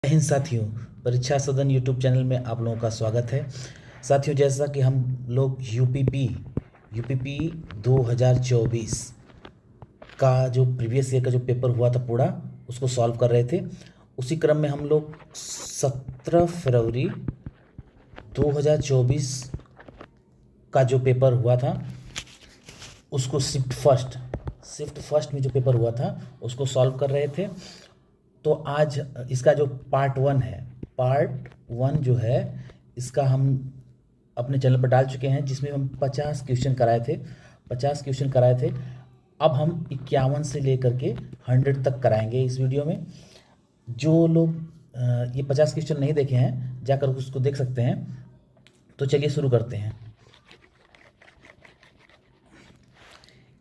इन साथियों, परीक्षा सदन यूट्यूब चैनल में आप लोगों का स्वागत है। साथियों, जैसा कि हम लोग यूपीपी 2024 का जो प्रीवियस ईयर का जो पेपर हुआ था पूरा, उसको सॉल्व कर रहे थे। उसी क्रम में हम लोग 17 फरवरी 2024 का जो पेपर हुआ था उसको शिफ्ट फर्स्ट में जो पेपर हुआ था उसको सॉल्व कर रहे थे। तो आज इसका जो पार्ट वन जो है इसका हम अपने चैनल पर डाल चुके हैं, जिसमें हम 50 क्वेश्चन कराए थे। अब हम 51 से लेकर के 100 तक कराएंगे इस वीडियो में। जो लोग ये 50 क्वेश्चन नहीं देखे हैं जाकर उसको देख सकते हैं। तो चलिए शुरू करते हैं।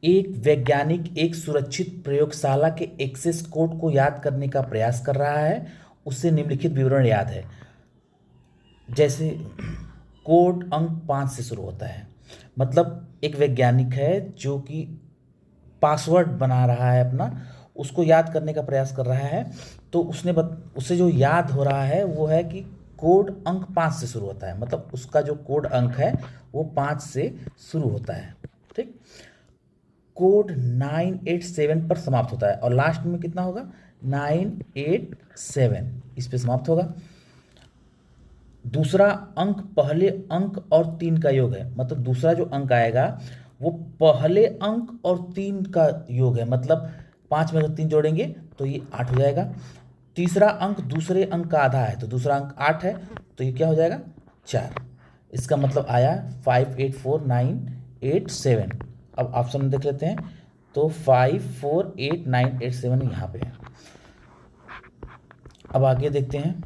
एक वैज्ञानिक एक सुरक्षित प्रयोगशाला के एक्सेस कोड को याद करने का प्रयास कर रहा है। उससे निम्नलिखित विवरण याद है। जैसे कोड अंक 5 से शुरू होता है, मतलब एक वैज्ञानिक है जो कि पासवर्ड बना रहा है अपना, उसको याद करने का प्रयास कर रहा है। तो उससे जो याद हो रहा है वो है कि कोड अंक 5 से शुरू होता है, मतलब उसका जो कोड अंक है वो 5 से शुरू होता है। ठीक, कोड 987 पर समाप्त होता है और लास्ट में कितना होगा? 987 इस पे समाप्त होगा। दूसरा अंक पहले अंक और 3 का योग है, मतलब दूसरा जो अंक आएगा वो पहले अंक और 3 का योग है, मतलब 5 में अगर 3 जोड़ेंगे तो ये 8 हो जाएगा। तीसरा अंक दूसरे अंक का आधा है, तो दूसरा अंक 8 है, तो ये क्या हो जाएगा? 4। इसका मतलब आया 548987। अब ऑप्शन में देख लेते हैं, तो 548987 यहाँ पे है। अब आगे देखते हैं।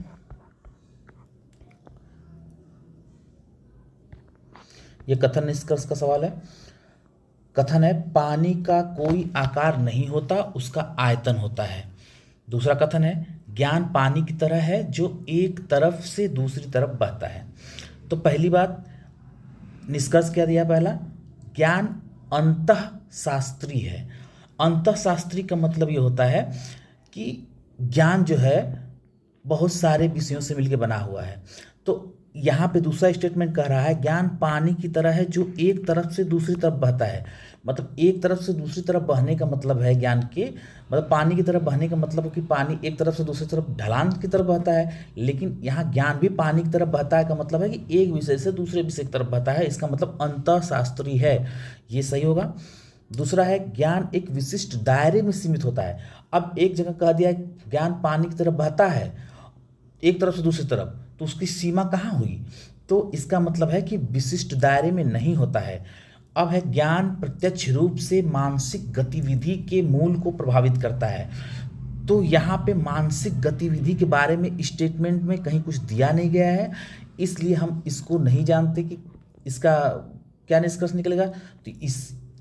ये कथन निष्कर्ष का सवाल है। कथन है, पानी का कोई आकार नहीं होता, उसका आयतन होता है। दूसरा कथन है, ज्ञान पानी की तरह है जो एक तरफ से दूसरी तरफ बहता है। तो पहली बात, निष्कर्ष क्या दिया? पहला, ज्ञान अंतः शास्त्री है। अंतः शास्त्री का मतलब ये होता है कि ज्ञान जो है बहुत सारे विषयों से मिलकर बना हुआ है। तो यहाँ पे दूसरा स्टेटमेंट कह रहा है, ज्ञान पानी की तरह है जो एक तरफ से दूसरी तरफ बहता है। मतलब एक तरफ से दूसरी तरफ बहने का मतलब है ज्ञान के, मतलब पानी की तरफ बहने का मतलब है कि पानी एक तरफ से दूसरी तरफ ढलान की तरफ बहता है। लेकिन यहाँ ज्ञान भी पानी की तरफ बहता है का मतलब है कि एक विषय से दूसरे विषय की तरफ बहता है। इसका मतलब अंतःशास्त्री है, ये सही होगा। दूसरा है, ज्ञान एक विशिष्ट दायरे में सीमित होता है। अब एक जगह कह दिया ज्ञान पानी की तरफ बहता है एक तरफ से दूसरी तरफ, तो उसकी सीमा कहाँ हुई? तो इसका मतलब है कि विशिष्ट दायरे में नहीं होता है। अब है, ज्ञान प्रत्यक्ष रूप से मानसिक गतिविधि के मूल को प्रभावित करता है। तो यहाँ पे मानसिक गतिविधि के बारे में स्टेटमेंट में कहीं कुछ दिया नहीं गया है, इसलिए हम इसको नहीं जानते कि इसका क्या निष्कर्ष निकलेगा। तो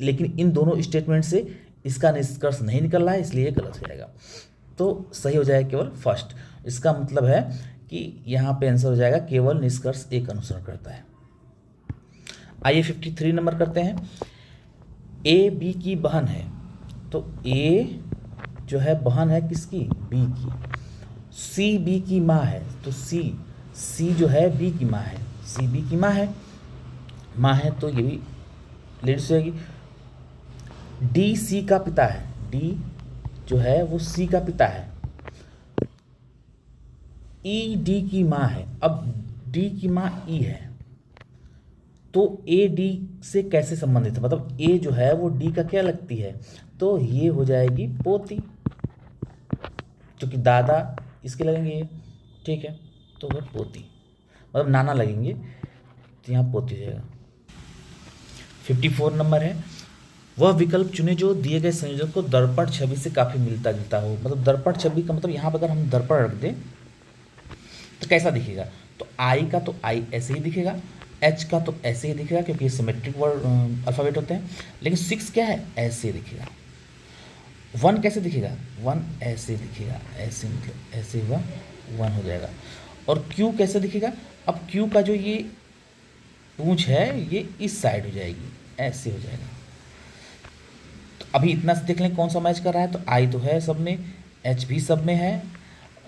लेकिन इन दोनों स्टेटमेंट से इसका निष्कर्ष नहीं निकल रहा है, इसलिए ये गलत हो जाएगा। तो सही हो जाएगा केवल फर्स्ट। इसका मतलब है कि यहाँ पे आंसर हो जाएगा केवल निष्कर्ष एक अनुसरण करता है। आइए 53 नंबर करते हैं। ए बी की बहन है, तो ए जो है बहन है किसकी? बी की। सी बी की माँ है, तो सी जो है बी की माँ है, सी बी की माँ है, तो ये भी लेडीज हो जाएगी। डी सी का पिता है, डी जो है वो सी का पिता है। ई डी की माँ है, अब डी की माँ ई है, तो ए डी से कैसे संबंधित है? मतलब ए जो है वो डी का क्या लगती है? तो ये हो जाएगी पोती, क्योंकि दादा इसके लगेंगे ये, ठीक है, तो वो पोती मतलब नाना लगेंगे, तो यहाँ पोती हो जाएगा। 54 नंबर है, वह विकल्प चुने जो दिए गए संयोजन को दर्पण छवि से काफ़ी मिलता जुलता हो। मतलब दर्पण छवि का मतलब यहाँ पर अगर हम दर्पण रख दें तो कैसा दिखेगा? तो आई का तो आई ऐसे ही दिखेगा, एच का तो ऐसे ही दिखेगा क्योंकि ये सिमेट्रिक वर्ड अल्फ़ाबेट होते हैं। लेकिन 6 क्या है? ऐसे दिखेगा। 1 कैसे दिखेगा? 1 ऐसे दिखेगा, ऐसे मतलब ऐसे हुआ 1 हो जाएगा। और क्यू कैसे दिखेगा? अब क्यू का जो ये पूंछ है ये इस साइड हो जाएगी, ऐसे हो जाएगा। तो अभी इतना से देख लें कौन सा मैच कर रहा है। तो आई तो है सब में, एच भी सब में है,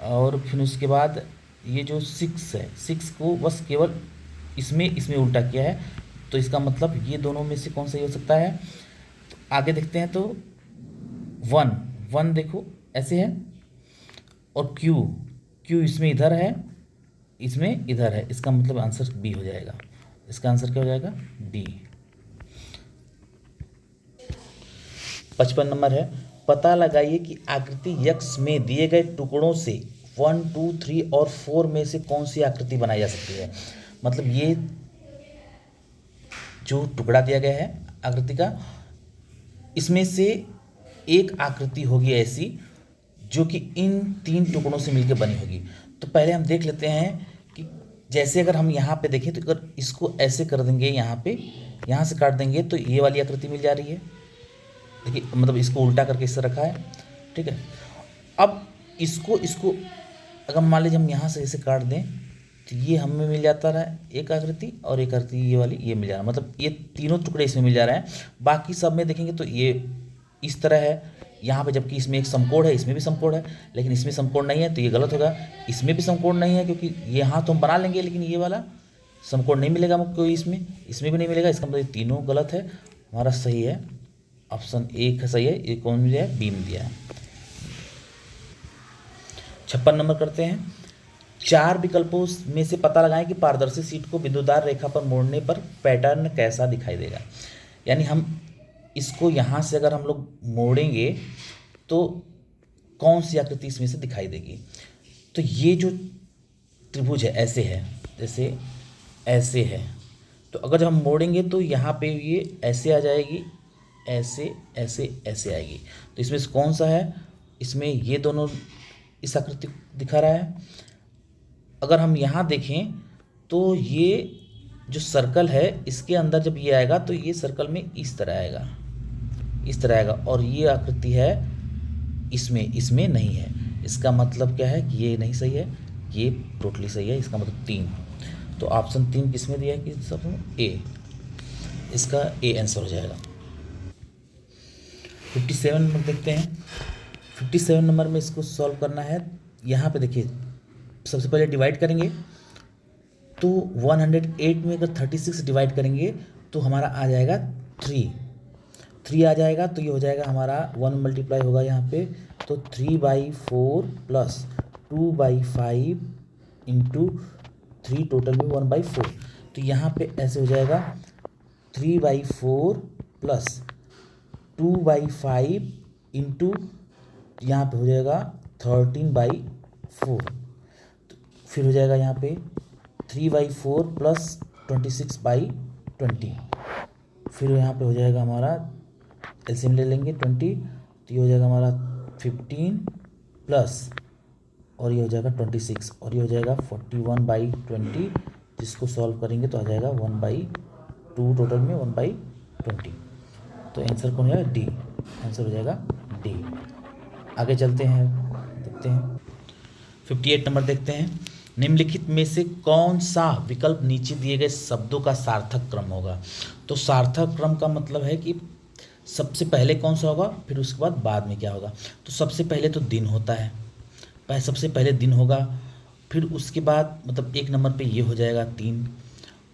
और फिर उसके बाद ये जो 6 है, 6 को बस केवल इसमें इसमें उल्टा किया है, तो इसका मतलब ये दोनों में से कौन सा ही हो सकता है। तो आगे देखते हैं, तो 1 1 देखो ऐसे है, और क्यू क्यू इसमें इधर है, इसमें इधर है, इसका मतलब आंसर बी हो जाएगा। इसका आंसर क्या हो जाएगा, डी। 55 नंबर है, पता लगाइए कि आकृति यक्स में दिए गए टुकड़ों से 1 2 3 और 4 में से कौन सी आकृति बनाई जा सकती है। मतलब ये जो टुकड़ा दिया गया है आकृति का, इसमें से एक आकृति होगी ऐसी जो कि इन 3 टुकड़ों से मिलकर बनी होगी। तो पहले हम देख लेते हैं कि जैसे अगर हम यहाँ पे देखें, तो अगर इसको ऐसे कर देंगे, यहाँ पे यहाँ से काट देंगे, तो ये वाली आकृति मिल जा रही है। देखिए, मतलब इसको उल्टा करके इस तरह रखा है, ठीक है। अब इसको इसको अगर मान लीजिए हम यहाँ से इसे काट दें, तो ये हमें मिल जाता रहा एक आकृति, और एक आकृति ये वाली ये मिल जा रहा है, मतलब ये तीनों टुकड़े इसमें मिल जा रहे हैं। बाकी सब में देखेंगे तो ये इस तरह है यहाँ पे, जबकि इसमें एक समकोण है, इसमें भी समकोण है, लेकिन इसमें समकोण नहीं है, तो ये गलत होगा। इसमें भी समकोण नहीं है, क्योंकि यहाँ तो हम बना लेंगे, लेकिन ये वाला समकोण नहीं मिलेगा हमको, इसमें भी नहीं मिलेगा। इसका मतलब ये तीनों गलत है। हमारा सही है ऑप्शन एक सही है। ये कौन दिया है, बी में दिया है। 56 नंबर करते हैं, 4 विकल्पों में से पता लगाएं कि पारदर्शी शीट को बिंदुदार रेखा पर मोड़ने पर पैटर्न कैसा दिखाई देगा। यानी हम इसको यहाँ से अगर हम लोग मोड़ेंगे तो कौन सी आकृति इसमें से दिखाई देगी। तो ये जो त्रिभुज है ऐसे है, जैसे ऐसे है, तो अगर जब हम मोड़ेंगे तो यहाँ पे ये ऐसे आ जाएगी, ऐसे ऐसे ऐसे आएगी। तो इसमें से कौन सा है, इसमें ये दोनों इस आकृति दिखा रहा है। अगर हम यहाँ देखें तो ये जो सर्कल है, इसके अंदर जब ये आएगा तो ये सर्कल में इस तरह आएगा, इस तरह आएगा, और ये आकृति है इसमें नहीं है। इसका मतलब क्या है कि ये नहीं सही है, ये टोटली सही है। इसका मतलब 3। तो ऑप्शन 3 किसमें दिया है कि सब ए, इसका ए आंसर हो जाएगा। 57 नंबर देखते हैं। 57 नंबर में इसको सॉल्व करना है। यहाँ पे देखिए, सबसे पहले डिवाइड करेंगे, तो 108 में अगर 36 डिवाइड करेंगे तो हमारा आ जाएगा 3 आ जाएगा। तो ये हो जाएगा हमारा 1 मल्टीप्लाई होगा यहाँ पे, तो 3/4 प्लस 2/5 इंटू 3 टोटल में 1/4। तो यहाँ पे ऐसे हो जाएगा 3/4 प्लस 2/5 इंटू यहाँ पे हो जाएगा 13/4। तो फिर हो जाएगा यहाँ पे 3/4 प्लस 26/20। फिर यहाँ पे हो जाएगा हमारा एलसीएम ले लेंगे 20, तो ये हो जाएगा हमारा 15 प्लस, और ये हो जाएगा 26, और ये हो जाएगा 41/20। जिसको सॉल्व करेंगे तो आ जाएगा 1/2 टोटल में 1/20। तो आंसर कौन है, डी। आंसर हो जाएगा डी। आगे चलते हैं, देखते हैं 58 नंबर देखते हैं। निम्नलिखित में से कौन सा विकल्प नीचे दिए गए शब्दों का सार्थक क्रम होगा। तो सार्थक क्रम का मतलब है कि सबसे पहले कौन सा होगा, फिर उसके बाद में क्या होगा। तो सबसे पहले तो दिन होता है, सबसे पहले दिन होगा, फिर उसके बाद मतलब 1 नंबर पे ये हो जाएगा 3,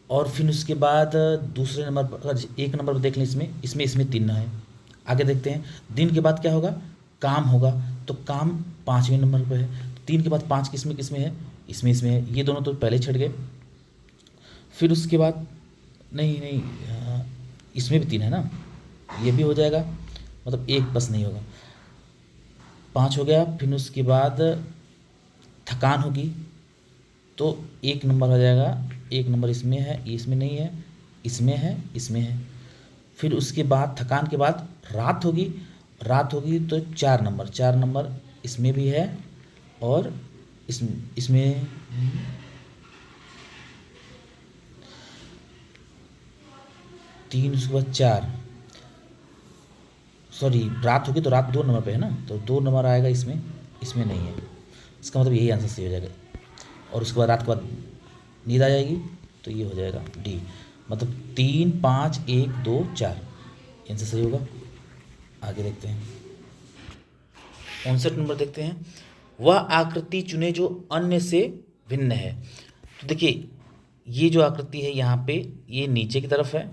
और फिर उसके बाद दूसरे नंबर पर, अगर 1 नंबर पर देख लें, इसमें 3 है। आगे देखते हैं, दिन के बाद क्या होगा, काम होगा, तो काम 5वें नंबर पे है। 3 के बाद 5 किसमें है, इसमें है। ये दोनों तो पहले छट गए। फिर उसके बाद नहीं इसमें भी 3 है ना, ये भी हो जाएगा, मतलब 1 बस नहीं होगा। 5 हो गया, फिर उसके बाद थकान होगी, तो 1 नंबर हो जाएगा। 1 नंबर इसमें है, इसमें नहीं है, इसमें है। फिर उसके बाद थकान के बाद रात होगी तो 4 नंबर इसमें भी है, और इसमें 3, उसके बाद 4, सॉरी रात होगी तो रात 2 नंबर पे है ना, तो 2 नंबर आएगा, इसमें नहीं है। इसका मतलब यही आंसर सही हो जाएगा। और उसके बाद रात के बाद नींद आ जाएगी, तो ये हो जाएगा डी। मतलब 3 5 1 2 4 आंसर सही होगा। आगे देखते हैं 59 नंबर देखते हैं। वह आकृति चुने जो अन्य से भिन्न है। तो देखिए ये जो आकृति है यहाँ पे, ये नीचे की तरफ है,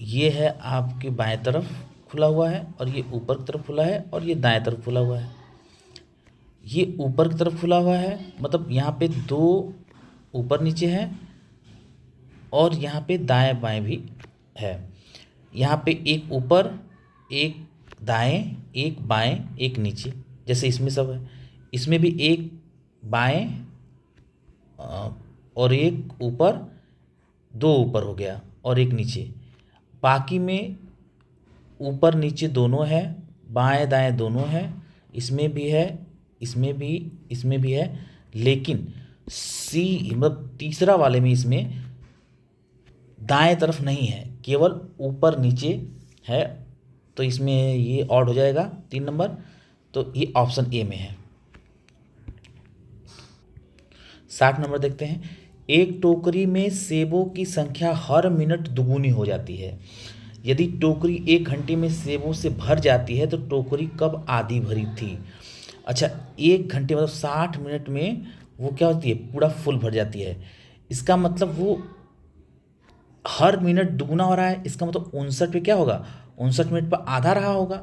ये है आपके बाएं तरफ खुला हुआ है, और ये ऊपर की तरफ खुला है, और ये दाएं तरफ खुला हुआ है। ये ऊपर की तरफ खुला हुआ है, मतलब यहाँ पे दो ऊपर नीचे हैं, और यहाँ पे दाएं बाएं भी है। यहाँ पे एक ऊपर, एक दाएं, एक बाएं, एक नीचे, जैसे इसमें सब है। इसमें भी एक बाएं और एक ऊपर, दो ऊपर हो गया और एक नीचे। बाकी में ऊपर नीचे दोनों है, बाएं दाएं दोनों है, इसमें भी है, इसमें भी है, लेकिन सी मतलब तीसरा वाले में इसमें दाएं तरफ नहीं है, केवल ऊपर नीचे है। तो इसमें ये ऑड हो जाएगा 3 नंबर, तो ये ऑप्शन ए में है। 60 नंबर देखते हैं। एक टोकरी में सेबों की संख्या हर मिनट दुगुनी हो जाती है। यदि टोकरी 1 घंटे में सेबों से भर जाती है तो टोकरी कब आधी भरी थी? अच्छा, 1 घंटे मतलब 60 मिनट में वो क्या होती है, पूरा फुल भर जाती है। इसका मतलब वो हर मिनट दुगुना हो रहा है, इसका मतलब 59 पे क्या होगा, 59 मिनट पर आधा रहा होगा,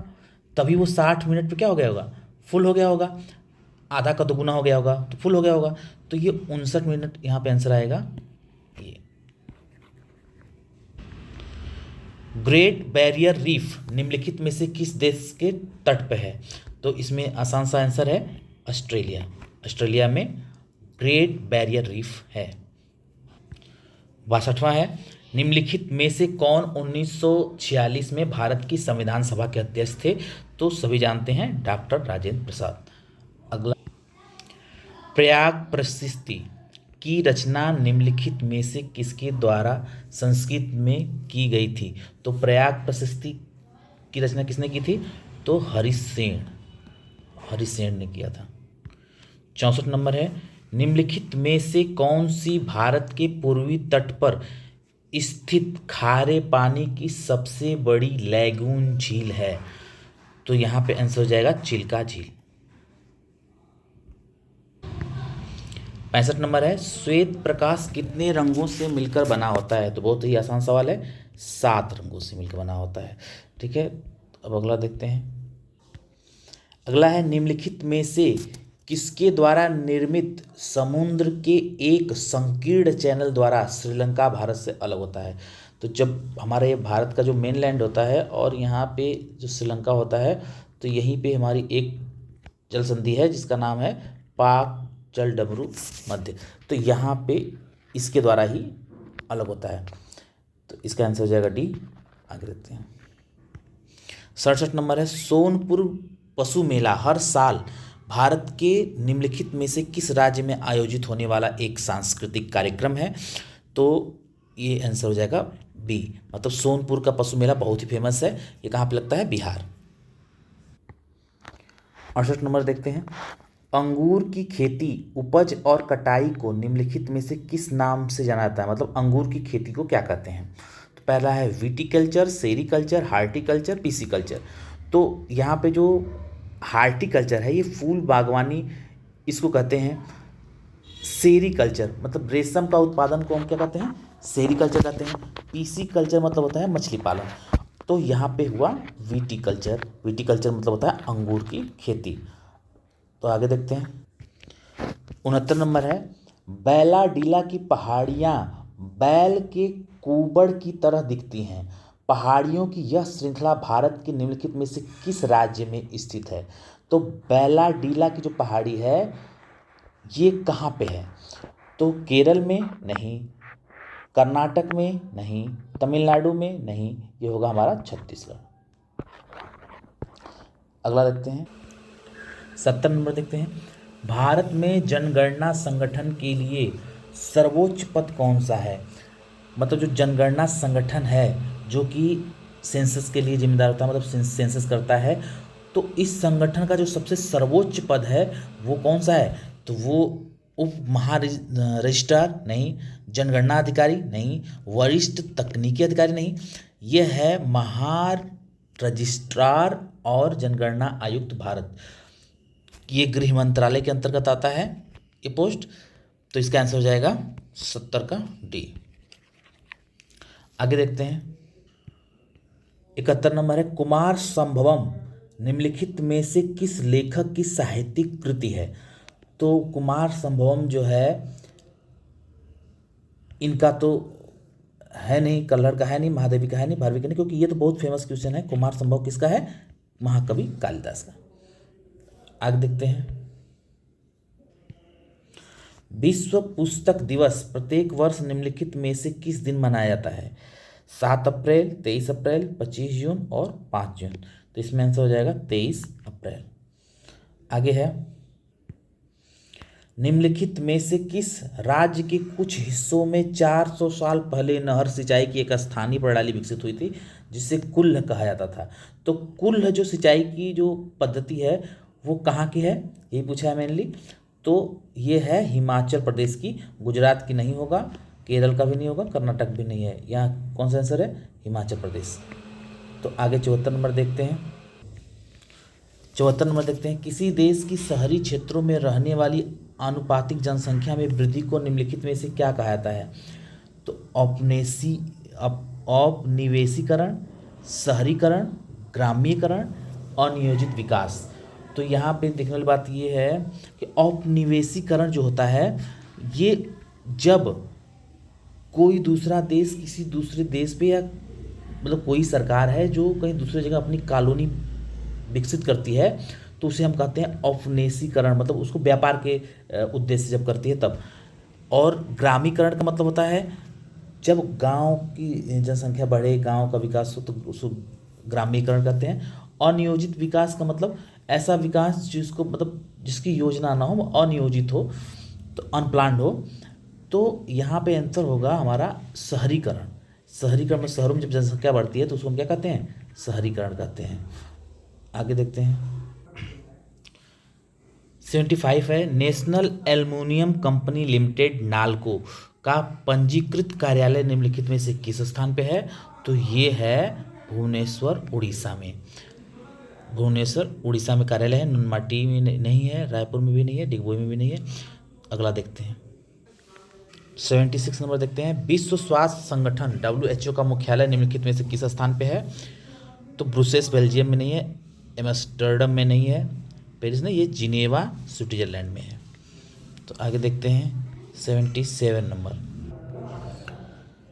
तभी वो 60 मिनट पे क्या हो गया होगा, फुल हो गया होगा। आधा का दुगुना हो गया होगा तो फुल हो गया होगा। तो ये 59 मिनट यहाँ पे आंसर आएगा ये। ग्रेट बैरियर रीफ निम्नलिखित में से किस देश के तट पे है? तो इसमें आसान सा आंसर है ऑस्ट्रेलिया। ऑस्ट्रेलिया में ग्रेट बैरियर रीफ है। 62वां है, निम्नलिखित में से कौन 1946 में भारत की संविधान सभा के अध्यक्ष थे? तो सभी जानते हैं डॉक्टर राजेंद्र प्रसाद। अगला, प्रयाग प्रशस्ति की रचना निम्नलिखित में से किसके द्वारा संस्कृत में की गई थी? तो प्रयाग प्रशस्ति की रचना किसने की थी? तो हरिसेन ने किया था। 64 नंबर है, निम्नलिखित में से कौन सी भारत के पूर्वी तट पर स्थित खारे पानी की सबसे बड़ी लैगून झील है? तो यहाँ पे आंसर हो जाएगा चिल्का झील। 65 नंबर है, श्वेत प्रकाश कितने रंगों से मिलकर बना होता है? तो बहुत ही आसान सवाल है, 7 रंगों से मिलकर बना होता है। ठीक है, अब अगला देखते हैं। अगला है, निम्नलिखित में से किसके द्वारा निर्मित समुद्र के एक संकीर्ण चैनल द्वारा श्रीलंका भारत से अलग होता है? तो जब हमारे भारत का जो मेनलैंड होता है और यहाँ पे जो श्रीलंका होता है, तो यहीं पे हमारी एक जल संधि है जिसका नाम है पाक जल डमरू मध्य। तो यहाँ पे इसके द्वारा ही अलग होता है, तो इसका आंसर हो जाएगा डी। आगे देखते हैं। 67 नंबर है, सोनपुर पशु मेला हर साल भारत के निम्नलिखित में से किस राज्य में आयोजित होने वाला एक सांस्कृतिक कार्यक्रम है? तो ये आंसर हो जाएगा बी, मतलब सोनपुर का पशु मेला बहुत ही फेमस है। ये कहाँ पे लगता है? बिहार। 68 नंबर देखते हैं। अंगूर की खेती, उपज और कटाई को निम्नलिखित में से किस नाम से जाना जाता है? मतलब अंगूर की खेती को क्या कहते हैं? तो पहला है विटिकल्चर, सेरिकल्चर, हार्टिकल्चर, पिसिकल्चर। तो यहाँ पे जो हार्टिकल्चर है, ये फूल बागवानी इसको कहते हैं। सेरिकल्चर मतलब रेशम का उत्पादन को हम क्या कहते हैं? सेरिकल्चर कहते हैं। पिसिकल्चर मतलब होता है मछली पालन। तो यहाँ पे हुआ विटिकल्चर। विटिकल्चर मतलब होता है अंगूर की खेती। तो आगे देखते हैं। 69 नंबर है, बैलाडीला की पहाड़ियाँ बैल के कुबड़ की तरह दिखती हैं। पहाड़ियों की यह श्रृंखला भारत के निम्नलिखित में से किस राज्य में स्थित है? तो बैलाडीला की जो पहाड़ी है ये कहाँ पे है? तो केरल में नहीं, कर्नाटक में नहीं, तमिलनाडु में नहीं, ये होगा हमारा छत्तीसगढ़। अगला देखते हैं। 70 नंबर देखते हैं। भारत में जनगणना संगठन के लिए सर्वोच्च पद कौन सा है? मतलब जो जनगणना संगठन है जो कि सेंसस के लिए जिम्मेदार होता है, मतलब सेंसस करता है, तो इस संगठन का जो सबसे सर्वोच्च पद है वो कौन सा है? तो वो उप रजिस्ट्रार नहीं, जनगणना अधिकारी नहीं, वरिष्ठ तकनीकी अधिकारी नहीं, यह है महार रजिस्ट्रार और जनगणना आयुक्त भारत। ये गृह मंत्रालय के अंतर्गत आता है ये पोस्ट। तो इसका आंसर हो जाएगा 70 का डी। आगे देखते हैं 71 नंबर है, कुमार संभवम निम्नलिखित में से किस लेखक की साहित्यिक कृति है। तो कुमार संभवम जो है इनका तो है नहीं, कल्हड़ का है नहीं, महादेवी का है नहीं, भारवी का नहीं, क्योंकि ये तो बहुत फेमस क्वेश्चन है। कुमार संभव किसका है? महाकवि कालिदास का। आगे देखते हैं, विश्व पुस्तक दिवस प्रत्येक वर्ष निम्नलिखित में से किस दिन मनाया जाता है? 7 अप्रैल, 23 अप्रैल, 25 जून और 5 जून। तो इसमें आंसर हो जाएगा 23 अप्रैल। आगे है, निम्नलिखित में से किस राज्य के कुछ हिस्सों में 400 साल पहले नहर सिंचाई की एक स्थानीय प्रणाली विकसित हुई थी जिसे कुल्ह कहा जाता था? तो कुल्ह जो सिंचाई की जो पद्धति है वो कहाँ की है, यही पूछा है मेनली। तो ये है हिमाचल प्रदेश की, गुजरात की नहीं होगा, केरल का भी नहीं होगा, कर्नाटक भी नहीं है। यहाँ कौन सा आंसर है? हिमाचल प्रदेश। तो आगे 74 नंबर देखते हैं। 74 नंबर देखते हैं, किसी देश की शहरी क्षेत्रों में रहने वाली आनुपातिक जनसंख्या में वृद्धि को निम्नलिखित में से क्या कहा जाता है? तो औपनिवेशीकरण, शहरीकरण, ग्रामीणीकरण, अनियोजित विकास। तो यहाँ पे देखने वाली बात ये है कि औपनिवेशीकरण जो होता है ये जब कोई दूसरा देश किसी दूसरे देश पे, या मतलब कोई सरकार है जो कहीं दूसरी जगह अपनी कॉलोनी विकसित करती है, तो उसे हम कहते हैं औपनिवेशीकरण, मतलब उसको व्यापार के उद्देश्य से जब करती है तब। और ग्रामीकरण का मतलब होता है जब गांव की जनसंख्या बढ़े, गांव का विकास हो, तो उसको ग्रामीकरण कहते हैं। अनियोजित विकास का मतलब ऐसा विकास जिसको मतलब जिसकी योजना ना हो, अनियोजित हो, तो अनप्लान्ड हो। तो यहाँ पे आंसर होगा हमारा शहरीकरण। शहरीकरण में शहरों में जब जनसंख्या बढ़ती है तो उसको हम क्या कहते हैं? शहरीकरण कहते हैं। आगे देखते हैं 75 है, national aluminium company limited NALCO का पंजीकृत कार्यालय निम्नलिखित में से किस स्थान पे है? तो ये है भुवनेश्वर उड़ीसा में। भुवनेश्वर उड़ीसा में कार्यालय है, नुनमाटी में नहीं है, रायपुर में भी नहीं है, डिगबोई में भी नहीं है। अगला देखते हैं 76 नंबर देखते हैं, विश्व स्वास्थ्य संगठन WHO का मुख्यालय निम्नलिखित में से किस स्थान पे है? तो ब्रुसेल्स बेल्जियम में नहीं है, एम्स्टर्डम में नहीं है, पेरिस नहीं, ये जिनेवा स्विट्जरलैंड में है। तो आगे देखते हैं 77 नंबर।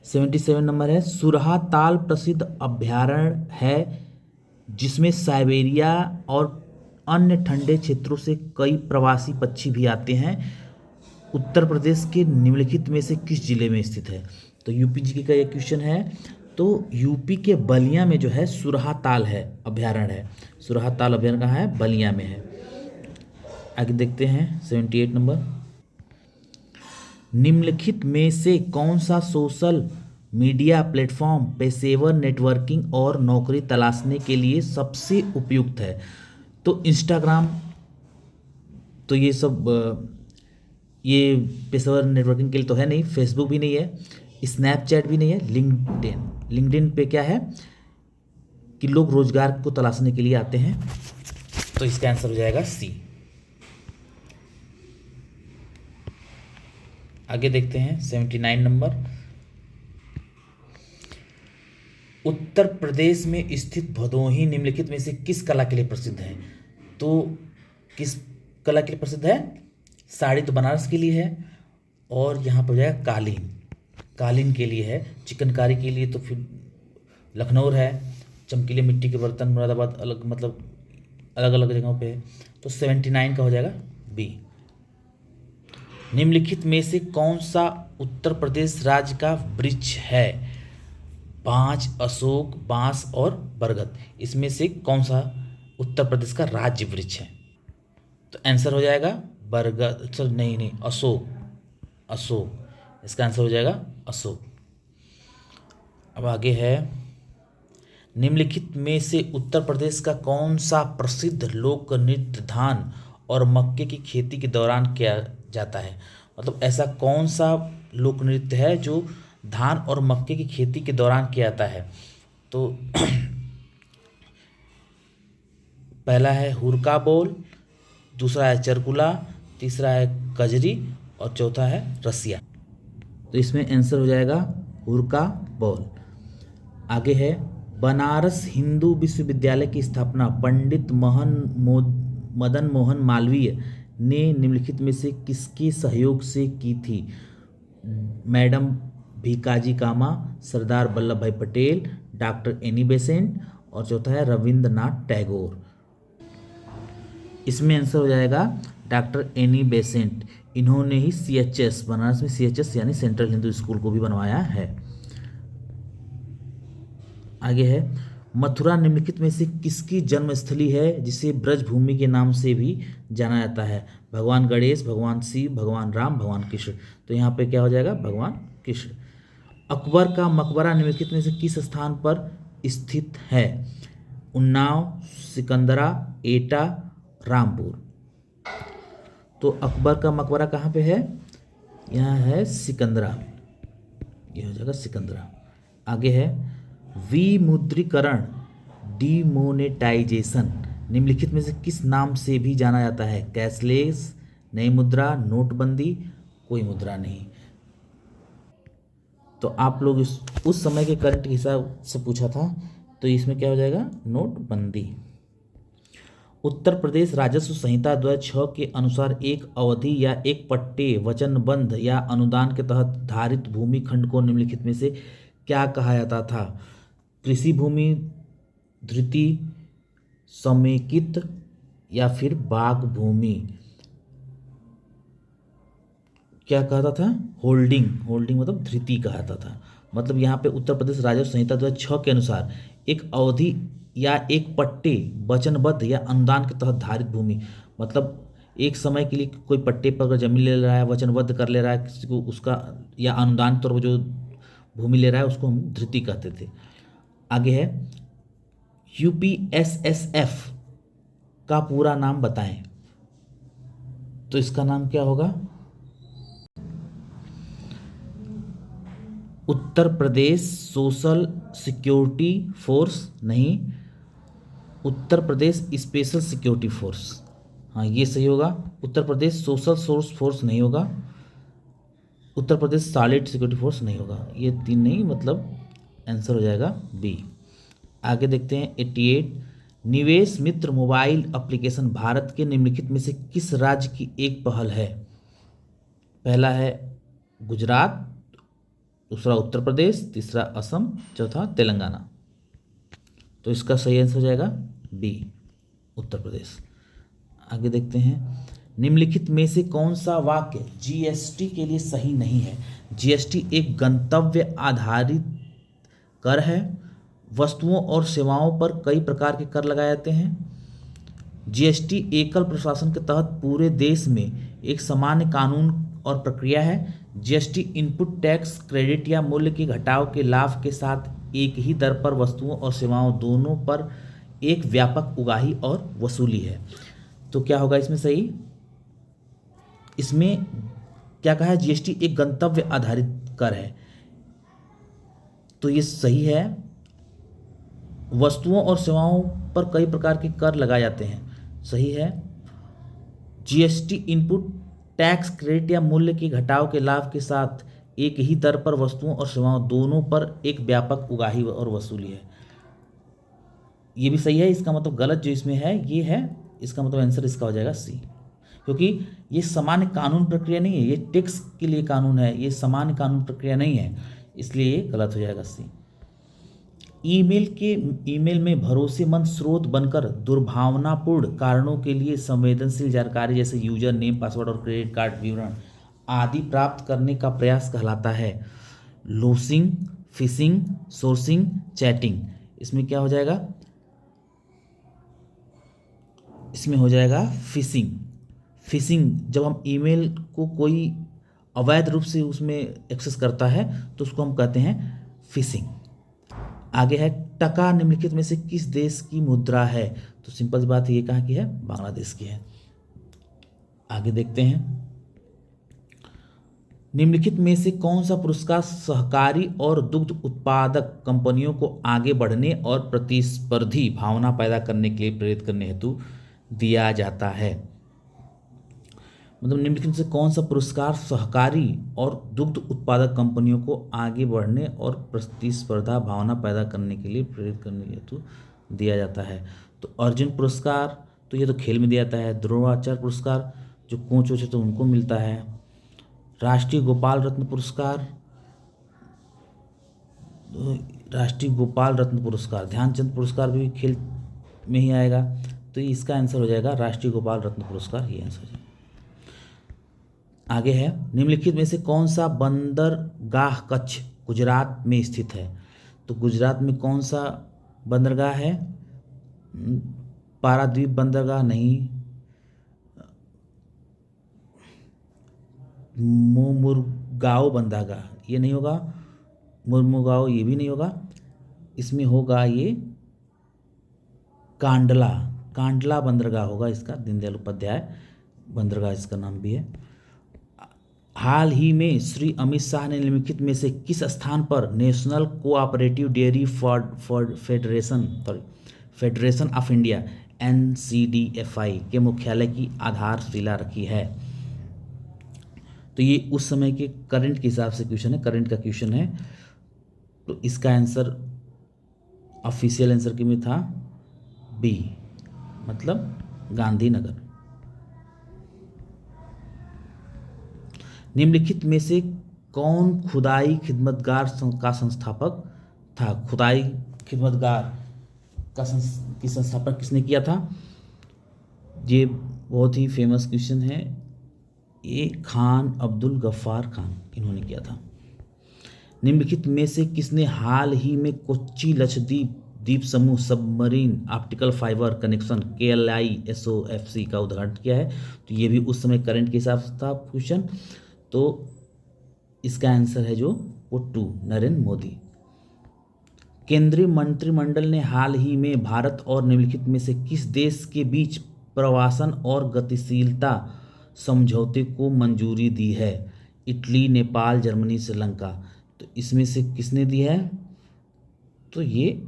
77 नंबर है, सुरहा ताल प्रसिद्ध अभयारण्य है जिसमें साइबेरिया और अन्य ठंडे क्षेत्रों से कई प्रवासी पक्षी भी आते हैं। उत्तर प्रदेश के निम्नलिखित में से किस जिले में स्थित है? तो यूपी जी का ये क्वेश्चन है। तो यूपी के बलिया में जो है सुरहा ताल है, अभयारण्य है। सुरहा ताल अभयारण्य कहाँ है? बलिया में है। आगे देखते हैं 78 नंबर, निम्नलिखित में से कौन सा सोशल मीडिया प्लेटफॉर्म पेशेवर नेटवर्किंग और नौकरी तलाशने के लिए सबसे उपयुक्त है? तो इंस्टाग्राम, तो ये सब ये पेशेवर नेटवर्किंग के लिए तो है नहीं, फेसबुक भी नहीं है, स्नैपचैट भी नहीं है, लिंक्डइन पे क्या है कि लोग रोजगार को तलाशने के लिए आते हैं। तो इसका आंसर हो जाएगा सी। आगे देखते हैं 79 नंबर, उत्तर प्रदेश में स्थित भदोही निम्नलिखित में से किस कला के लिए प्रसिद्ध है? तो किस कला के लिए प्रसिद्ध है? साड़ी तो बनारस के लिए है, और यहाँ पर जाएगा कालीन, कालीन के लिए है। चिकनकारी के लिए तो फिर लखनऊ है, चमकीले मिट्टी के बर्तन मुरादाबाद, अलग मतलब अलग अलग जगहों पे है। तो 79 का हो जाएगा बी। निम्नलिखित में से कौन सा उत्तर प्रदेश राज्य का वृक्ष है? 5 अशोक, बांस और बरगद, इसमें से कौन सा उत्तर प्रदेश का राज्य वृक्ष है? तो आंसर हो जाएगा बरगद, सर नहीं, अशोक, अशोक। इसका आंसर हो जाएगा अशोक। अब आगे है, निम्नलिखित में से उत्तर प्रदेश का कौन सा प्रसिद्ध लोक नृत्य धान और मक्के की खेती के दौरान किया जाता है? मतलब ऐसा कौन सा लोक नृत्य है जो धान और मक्के की खेती के दौरान किया जाता है? तो पहला है हुरका बोल, दूसरा है चरकुला, तीसरा है कजरी और चौथा है रसिया। तो इसमें आंसर हो जाएगा हुरका बॉल। आगे है बनारस हिंदू विश्वविद्यालय की स्थापना पंडित मदन मोहन मालवीय ने निम्नलिखित में से किसके सहयोग से की थी? मैडम भीकाजी कामा, सरदार वल्लभ भाई पटेल, डॉक्टर एनी बेसेंट और चौथा है रविंद्रनाथ टैगोर। इसमें आंसर हो जाएगा डॉक्टर एनी बेसेंट। इन्होंने ही CHS, बनारस में CHS यानी सेंट्रल हिंदू स्कूल को भी बनवाया है। आगे है मथुरा निम्नलिखित में से किसकी जन्मस्थली है जिसे ब्रजभूमि के नाम से भी जाना जाता है? भगवान गणेश, भगवान शिव, भगवान राम, भगवान कृष्ण। तो यहाँ पे क्या हो जाएगा? भगवान कृष्ण। अकबर का मकबरा निम्नलिखित में से किस स्थान पर स्थित है? उन्नाव, सिकंदरा, एटा, रामपुर। तो अकबर का मकबरा कहाँ पे है? यहाँ है सिकंदरा, ये हो जाएगा सिकंदरा। आगे है विमुद्रीकरण, डिमोनेटाइजेशन निम्नलिखित में से किस नाम से भी जाना जाता है? कैशलेस, नई मुद्रा, नोटबंदी, कोई मुद्रा नहीं। तो आप लोग उस समय के करंट के हिसाब से पूछा था, तो इसमें क्या हो जाएगा? नोटबंदी। उत्तर प्रदेश राजस्व संहिता 2006 के अनुसार एक अवधि या एक पट्टे, वचनबंध या अनुदान के तहत धारित भूमि खंड को निम्नलिखित में से क्या कहा जाता था? कृषि भूमि, धृति, समेकित या फिर बाग भूमि। क्या कहता था? होल्डिंग। होल्डिंग मतलब धृति कहता था। मतलब यहाँ पे उत्तर प्रदेश राजस्व संहिता 2006 के अनुसार एक अवधि या एक पट्टे, वचनबद्ध या अनुदान के तहत धारित भूमि, मतलब एक समय के लिए कोई पट्टे पर अगर जमीन ले रहा है, वचनबद्ध कर ले रहा है किसी को, उसका या अनुदान तौर पर जो भूमि ले रहा है उसको हम धृति कहते थे। आगे है UPSSF का पूरा नाम बताएं। तो इसका नाम क्या होगा? Uttar Pradesh social security force नहीं, Uttar Pradesh special security force. हाँ, ये सही होगा। Uttar Pradesh social source force नहीं होगा, Uttar Pradesh solid security force नहीं होगा। ये तीन नहीं, मतलब आंसर हो जाएगा बी। आगे देखते हैं 88, निवेश मित्र मोबाइल एप्लीकेशन भारत के निम्नलिखित में से किस राज्य की एक पहल है? पहला है गुजरात, दूसरा उत्तर प्रदेश, तीसरा असम, चौथा तेलंगाना। तो इसका सही आंसर हो जाएगा बी, उत्तर प्रदेश। आगे देखते हैं निम्नलिखित में से कौन सा वाक्य GST के लिए सही नहीं है? GST एक गंतव्य आधारित कर है, वस्तुओं और सेवाओं पर कई प्रकार के कर लगाए जाते हैं, GST एकल प्रशासन के तहत पूरे देश में एक सामान्य कानून और प्रक्रिया है, GST इनपुट टैक्स क्रेडिट या मूल्य के घटाव के लाभ के साथ एक ही दर पर वस्तुओं और सेवाओं दोनों पर एक व्यापक उगाही और वसूली है। तो क्या होगा इसमें सही? इसमें क्या कहा है? GST एक गंतव्य आधारित कर है, तो ये सही है। वस्तुओं और सेवाओं पर कई प्रकार के कर लगाए जाते हैं, सही है। GST इनपुट टैक्स क्रेडिट या मूल्य के घटाव के लाभ के साथ एक ही दर पर वस्तुओं और सेवाओं दोनों पर एक व्यापक उगाही और वसूली है, ये भी सही है। इसका मतलब गलत जो इसमें है ये है, इसका मतलब आंसर इसका हो जाएगा सी, क्योंकि ये सामान्य कानून प्रक्रिया नहीं है, ये टैक्स के लिए कानून है, ये सामान्य कानून प्रक्रिया नहीं है, इसलिए ये गलत हो जाएगा सी। ईमेल में भरोसेमंद स्रोत बनकर दुर्भावनापूर्ण कारणों के लिए संवेदनशील जानकारी जैसे यूजर नेम, पासवर्ड और क्रेडिट कार्ड विवरण आदि प्राप्त करने का प्रयास कहलाता है लोसिंग, फिशिंग, सोर्सिंग, चैटिंग। इसमें क्या हो जाएगा? इसमें हो जाएगा फिशिंग। फिशिंग जब हम ईमेल को कोई अवैध रूप से उसमें एक्सेस करता है तो उसको हम कहते हैं फिशिंग। आगे है टका निम्नलिखित में से किस देश की मुद्रा है? तो सिंपल सी बात है, ये कहाँ की है? बांग्लादेश की है। आगे देखते हैं निम्नलिखित में से कौन सा पुरस्कार सहकारी और दुग्ध उत्पादक कंपनियों को आगे बढ़ने और प्रतिस्पर्धी भावना पैदा करने के लिए प्रेरित करने हेतु दिया जाता है? मतलब निम्नलिखित में से कौन सा पुरस्कार सहकारी और दुग्ध उत्पादक कंपनियों को आगे बढ़ने और प्रतिस्पर्धा भावना पैदा करने के लिए प्रेरित करने हेतु दिया जाता है? तो अर्जुन पुरस्कार, तो ये तो खेल में दिया जाता है। द्रोणाचार्य पुरस्कार जो कोच वोच तो उनको मिलता है। राष्ट्रीय गोपाल रत्न पुरस्कार, राष्ट्रीय गोपाल रत्न पुरस्कार, ध्यानचंद पुरस्कार भी खेल में ही आएगा, तो इसका आंसर हो जाएगा राष्ट्रीय गोपाल रत्न पुरस्कार, ये आंसर हो जाएगा। आगे है, निम्नलिखित में से कौन सा बंदरगाह कच्छ गुजरात में स्थित है? तो गुजरात में कौन सा बंदरगाह है? पारादीप बंदरगाह नहीं, मुरमुगाओ बंदरगाह ये नहीं होगा, मुरमुगाओ ये भी नहीं होगा, इसमें होगा ये कांडला बंदरगाह होगा इसका, दीनदयाल उपाध्याय बंदरगाह इसका नाम भी है। हाल ही में श्री अमित शाह ने निम्नलिखित में से किस स्थान पर national cooperative dairy federation of India NCDFI के मुख्यालय की आधारशिला रखी है? तो ये उस समय के करंट के हिसाब से क्वेश्चन है, करंट का क्वेश्चन है, तो इसका आंसर ऑफिशियल आंसर के में था बी, मतलब गांधीनगर। निम्नलिखित में से कौन खुदाई खिदमतगार का संस्थापक था? खुदाई खिदमतगार की संस्थापक किसने किया था? ये बहुत ही फेमस क्वेश्चन है, ये खान अब्दुल गफ्फार खान इन्होंने किया था। निम्नलिखित में से किसने हाल ही में कोच्चि लक्षद्वीप द्वीप समूह submarine optical fibre connection KLISOFC का उद्घाटन किया है? तो ये भी उस समय करंट के हिसाब से था क्वेश्चन, तो इसका आंसर है जो वो 2, नरेंद्र मोदी। केंद्रीय मंत्रिमंडल ने हाल ही में भारत और निम्नलिखित में से किस देश के बीच प्रवासन और गतिशीलता समझौते को मंजूरी दी है? Italy, Nepal, Germany, Sri Lanka. तो इसमें से किसने दी है? तो ये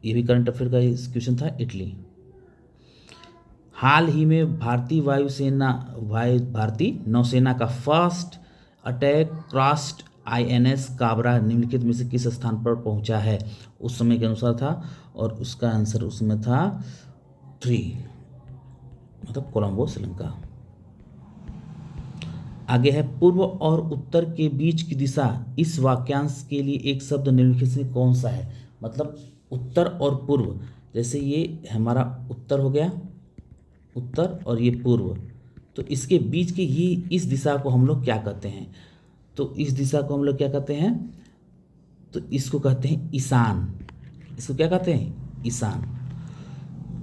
भी करंट अफेयर का क्वेश्चन था, इटली। हाल ही में भारतीय नौसेना का first attack craft INS Kabra निम्नलिखित में से किस स्थान पर पहुंचा है? उस समय के अनुसार था, और उसका आंसर उसमें था 3, मतलब कोलंबो, श्रीलंका। आगे है, पूर्व और उत्तर के बीच की दिशा इस वाक्यांश के लिए एक शब्द निम्नलिखित से कौन सा है? मतलब उत्तर और पूर्व, जैसे ये हमारा उत्तर हो गया, उत्तर और ये पूर्व, तो इसके बीच की ये इस दिशा को हम लोग क्या कहते हैं? तो इस दिशा को हम लोग क्या कहते हैं? तो इसको कहते हैं ईशान। इसको क्या कहते हैं? ईशान।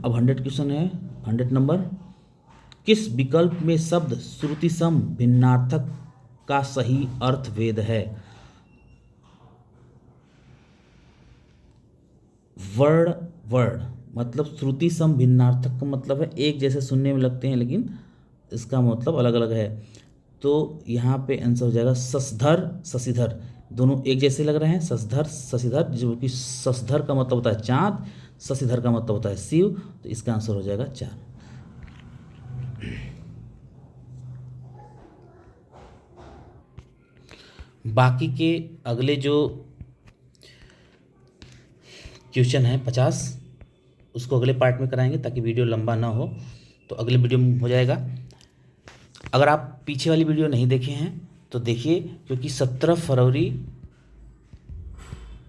अब 100 क्वेश्चन है, 100 नंबर। किस विकल्प में शब्द श्रुति सम भिन्नार्थक का सही अर्थ भेद है? वर्ड मतलब श्रुति सम भिन्नार्थक का मतलब है एक जैसे सुनने में लगते हैं लेकिन इसका मतलब अलग अलग है। तो यहाँ पे आंसर हो जाएगा शशधर शशिधर, दोनों एक जैसे लग रहे हैं, शशधर शशिधर, जो कि शशधर का मतलब होता है चाँद, शशिधर का मतलब होता है शिव, तो इसका आंसर हो जाएगा 4। बाकी के अगले जो क्वेश्चन है 50, उसको अगले पार्ट में कराएंगे ताकि वीडियो लंबा ना हो, तो अगले वीडियो में हो जाएगा। अगर आप पीछे वाली वीडियो नहीं देखे हैं तो देखिए, क्योंकि 17 फरवरी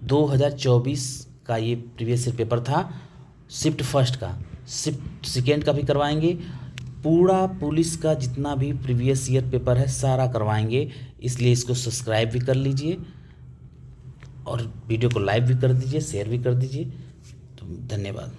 2024 का ये प्रीवियस ईयर पेपर था, शिफ्ट फर्स्ट का, शिफ्ट सेकेंड का भी करवाएंगे, पूरा पुलिस का जितना भी प्रीवियस ईयर पेपर है सारा करवाएंगे। इसलिए इसको सब्सक्राइब भी कर लीजिए और वीडियो को लाइक भी कर दीजिए, शेयर भी कर दीजिए। तो धन्यवाद।